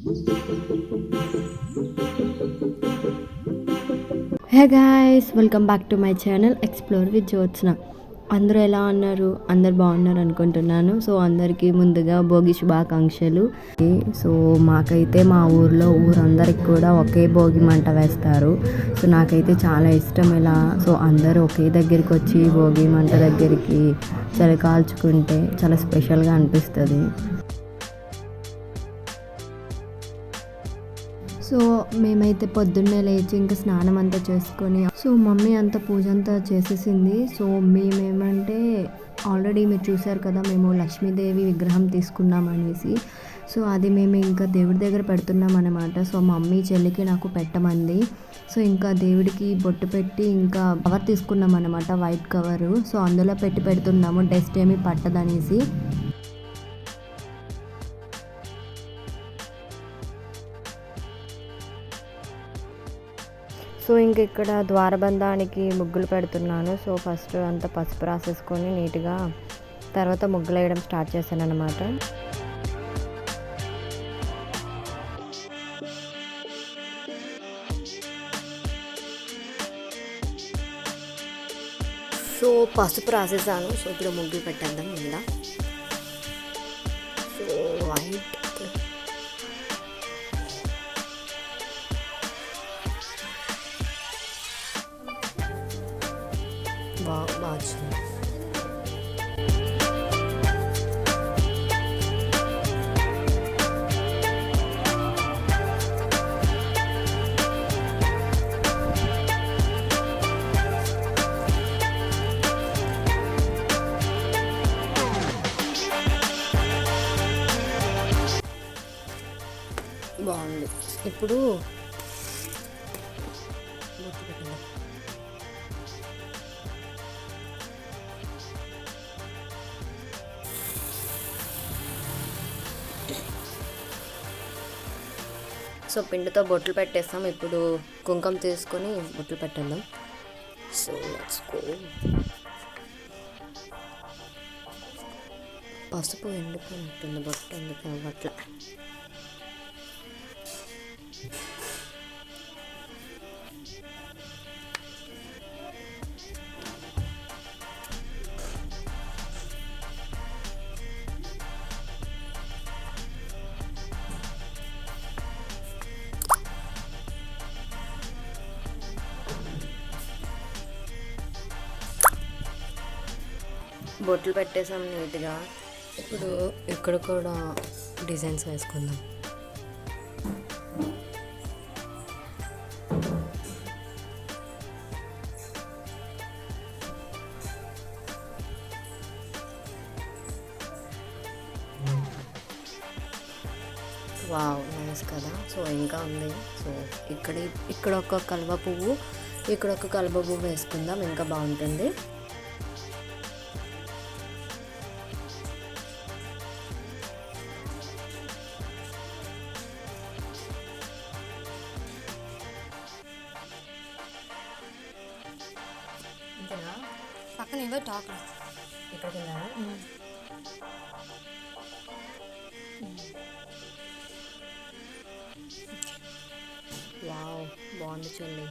Hey guys, welcome back to my channel explore with Jyotsna. అందరూ ఎలా ఉన్నారు? అందరు బాగున్నారు అనుకుంటున్నాను. సో అందరికీ ముందుగా భోగి శుభాకాంక్షలు. సో మాకైతే మా ఊరందరికి కూడా ఒకే భోగి మంట వేస్తారు. సో నాకైతే చాలా ఇష్టం ఇలా. సో అందరూ ఒకే దగ్గరికి వచ్చి భోగి మంట దగ్గరికి కాల్చుకుంటే చాలా స్పెషల్గా అనిపిస్తుంది. సో మేమైతే పొద్దున్నే లేచి ఇంకా స్నానం అంతా చేసుకొని, సో మమ్మీ అంతా పూజ అంతా చేసేసింది. సో మేమేమంటే ఆల్రెడీ మీరు చూసారు కదా, మేము లక్ష్మీదేవి విగ్రహం తీసుకున్నాం అనేసి. సో అది మేము ఇంకా దేవుడి దగ్గర పెడుతున్నాం అనమాట. సో మమ్మీ చెల్లికి నాకు పెట్టమంది. సో ఇంకా దేవుడికి బొట్టు పెట్టి ఇంకా కవర్ తీసుకున్నాం అనమాట, వైట్ కవరు. సో అందులో పెడుతున్నాము, డస్ట్ ఏమీ పట్టదనేసి. సో ఇంక ఇక్కడ ద్వారబంధానికి ముగ్గులు పెడుతున్నాను. సో ఫస్ట్ అంతా పసుపు రాసేసుకొని నీట్గా తర్వాత ముగ్గులు వేయడం స్టార్ట్ చేశాను అనమాట. సో పసుపు రాసేసాను. సో ఇప్పుడు ముగ్గులు పెట్టేద్దాం ఇలా. సో వైట్ బాగా వచ్చింది. బాగుంది. ఇప్పుడు సో పిండితో బొట్లు పెట్టేస్తాం. ఇప్పుడు కుంకుమ తీసుకొని బొట్లు పెట్టేద్దాం. So let's go. పసుపు ఎండిపోయినట్టుంది బొట్టు, ఎందుకు అవ్వట్ల. బొట్లు పెట్టేసాం నీట్గా. ఇప్పుడు ఇక్కడ కూడా డిజైన్స్ వేసుకుందాం. వావ్, నైస్ కదా. సో ఇంకా ఉంది. సో ఇక్కడ ఒక కలువ పువ్వు, ఇక్కడ ఒక కలువ పువ్వు వేసుకుందాం, ఇంకా బాగుంటుంది. పక్కన ఏదో టాక్ ఇక్కడ వావ్, బాగుంది చెల్లి.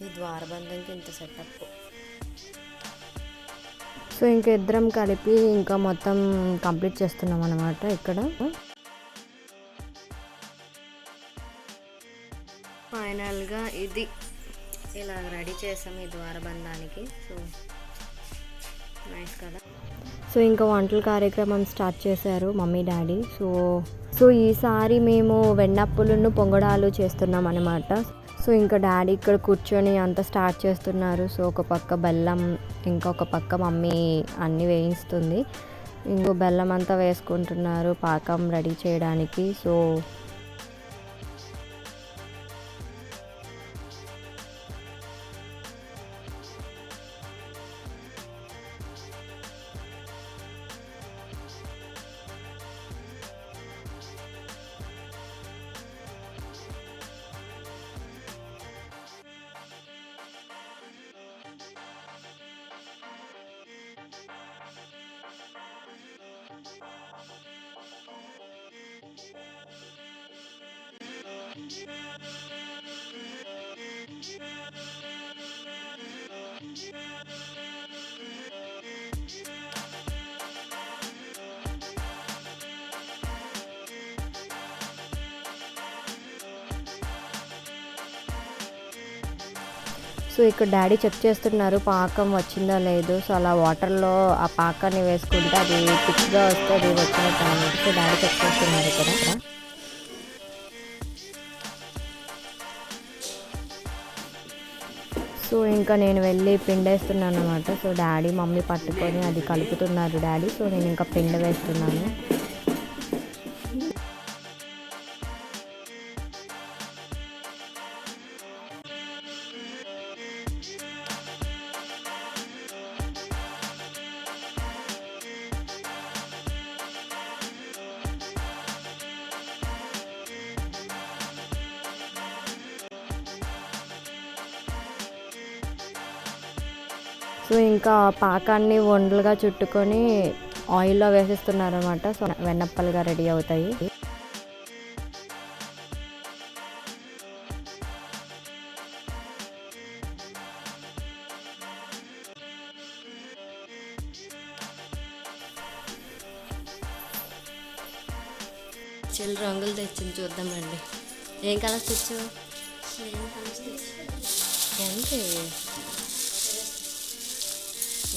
ఈ ద్వారబంధంకి ఇంత సెటప్. సో ఇంక ఇద్దరం కలిపి ఇంకా మొత్తం కంప్లీట్ చేస్తున్నాం అన్నమాట. ఇక్కడ ఫైనల్గా ఇది ఇలా రెడీ చేసాం ఈ ద్వారబంధానికి. సో నైస్ కదా. సో ఇంకా వంటల కార్యక్రమం స్టార్ట్ చేశారు మమ్మీ డాడీ. సో ఈసారి మేము వెన్నప్పులను పొంగడాలు చేస్తున్నాం అనమాట. సో ఇంకా డాడీ ఇక్కడ కూర్చొని అంతా స్టార్ట్ చేస్తున్నారు. సో ఒక పక్క బెల్లం, ఇంకొక పక్క మమ్మీ అన్నీ వేయిస్తుంది. ఇంకో బెల్లం అంతా వేసుకుంటున్నారు పాకం రెడీ చేయడానికి. సో సో ఇక్కడ డాడీ చెక్ చేస్తున్నారు పాకం వచ్చిందా లేదు. సో అలా వాటర్లో ఆ పాకాన్ని వేసుకుంటే అది థిక్గా వస్తే అది వచ్చినట్టు అనమాట. సో డాడీ చెక్ చేస్తున్నారు ఇక్కడ. సో ఇంకా నేను వెళ్ళి పిండేస్తున్నాను అనమాట. సో డాడీ మమ్మీ పట్టుకొని అది కలుపుతున్నారు డాడీ. సో నేను ఇంకా పిండి వేస్తున్నాను. సో ఇంకా పాకాన్ని వండలుగా చుట్టుకొని ఆయిల్లో వేసేస్తున్నారు అనమాట. సో వెన్నప్పలుగా రెడీ అవుతాయి. చెల్లి రంగులు తెచ్చింది, చూద్దాం రండి. ఏం కలర్స్ తెచ్చావు? ఎంత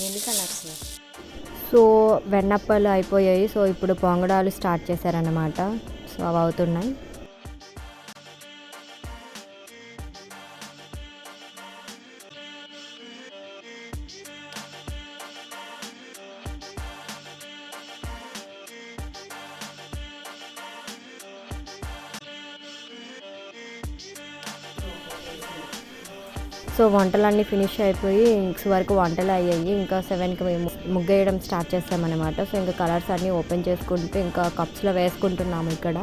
ఎన్ని కలర్స్? సో వెన్నప్పలు అయిపోయాయి. సో ఇప్పుడు పొంగడాలు స్టార్ట్ చేశారన్నమాట. సో అవి అవుతున్నాయి. సో వంటలన్నీ ఫినిష్ అయిపోయి 6 వరకు వంటలు అయ్యాయి. ఇంకా 7కి మేము ముగ్గేయడం స్టార్ట్ చేస్తామన్నమాట. సో ఇంకా కలర్స్ అన్నీ ఓపెన్ చేసుకుంటూ ఇంకా కప్స్లో వేసుకుంటున్నాము ఇక్కడ.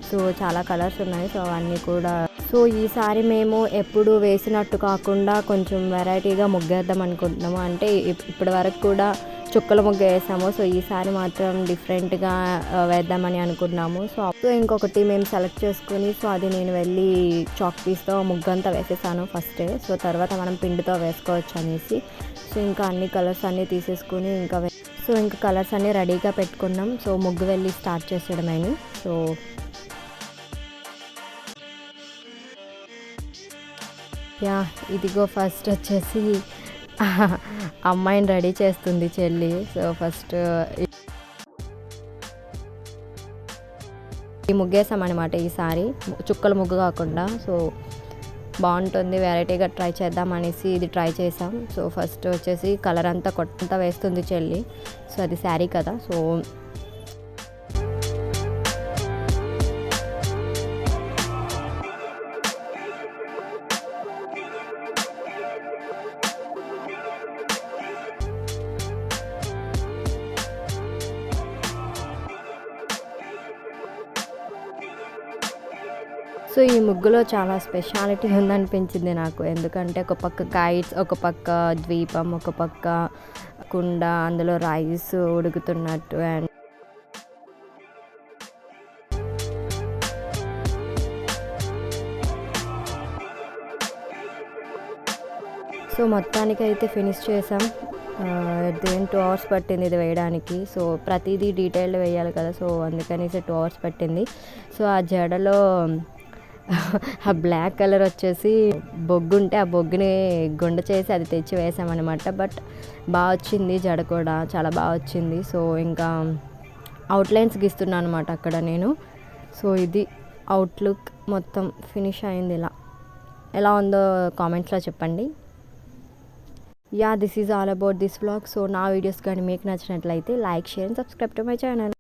సో చాలా కలర్స్ ఉన్నాయి. సో అవన్నీ కూడా సో ఈసారి మేము ఎప్పుడు వేసినట్టు కాకుండా కొంచెం వెరైటీగా ముగ్గేద్దాం అనుకుంటున్నాము. అంటే ఇప్పటి వరకు కూడా చుక్కల ముగ్గు వేసాము. సో ఈసారి మాత్రం డిఫరెంట్గా వేద్దామని అనుకున్నాము. సో ఇంకొకటి మేము సెలెక్ట్ చేసుకుని సో అది నేను వెళ్ళి చాక్ పీస్తో ముగ్గంతా వేసేసాను ఫస్టే. సో తర్వాత మనం పిండితో వేసుకోవచ్చు అనేసి. సో ఇంకా అన్ని కలర్స్ అన్నీ తీసేసుకుని ఇంకా కలర్స్ అన్నీ రెడీగా పెట్టుకున్నాం. సో ముగ్గు వెళ్ళి స్టార్ట్ చేసేయడమని. సో ఇదిగో ఫస్ట్ వచ్చేసి అమ్మాయిని రెడీ చేస్తుంది చెల్లి. సో ఫస్ట్ ఈ ముగ్గేసామన్నమాట ఈసారి, చుక్కల ముగ్గు కాకుండా. సో బాగుంటుంది, వెరైటీగా ట్రై చేద్దాం అనేసి ఇది ట్రై చేసాం. సో ఫస్ట్ వచ్చేసి కలర్ అంతా కొట్టంతా వేస్తుంది చెల్లి. సో అది శారీ కదా. సో సో ఈ ముగ్గులో చాలా స్పెషాలిటీ ఉందనిపించింది నాకు. ఎందుకంటే ఒక పక్క కైట్స్, ఒక పక్క ద్వీపం, ఒక పక్క కుండ, అందులో రైస్ ఉడుకుతున్నట్టు. అండ్ సో మొత్తానికి అయితే ఫినిష్ చేసాం. 2 hours పట్టింది ఇది వేయడానికి. సో ప్రతిదీ డీటెయిల్డ్ వేయాలి కదా. సో అందుకనేసి 2 hours పట్టింది. సో ఆ జడలో ఆ బ్లాక్ కలర్ వచ్చేసి బొగ్గు ఉంటే ఆ బొగ్గుని గుండ చేసి అది తెచ్చి వేసామన్నమాట. బట్ బాగా వచ్చింది జడ కూడా, చాలా బాగా వచ్చింది. సో ఇంకా అవుట్లైన్స్ గీస్తున్నాను అనమాట అక్కడ నేను. సో ఇది అవుట్లుక్ మొత్తం ఫినిష్ అయింది. ఎలా ఉందో కామెంట్స్లో చెప్పండి. This is all about this vlog. So నా వీడియోస్ కానీ మీకు నచ్చినట్లయితే like, share and subscribe to my channel.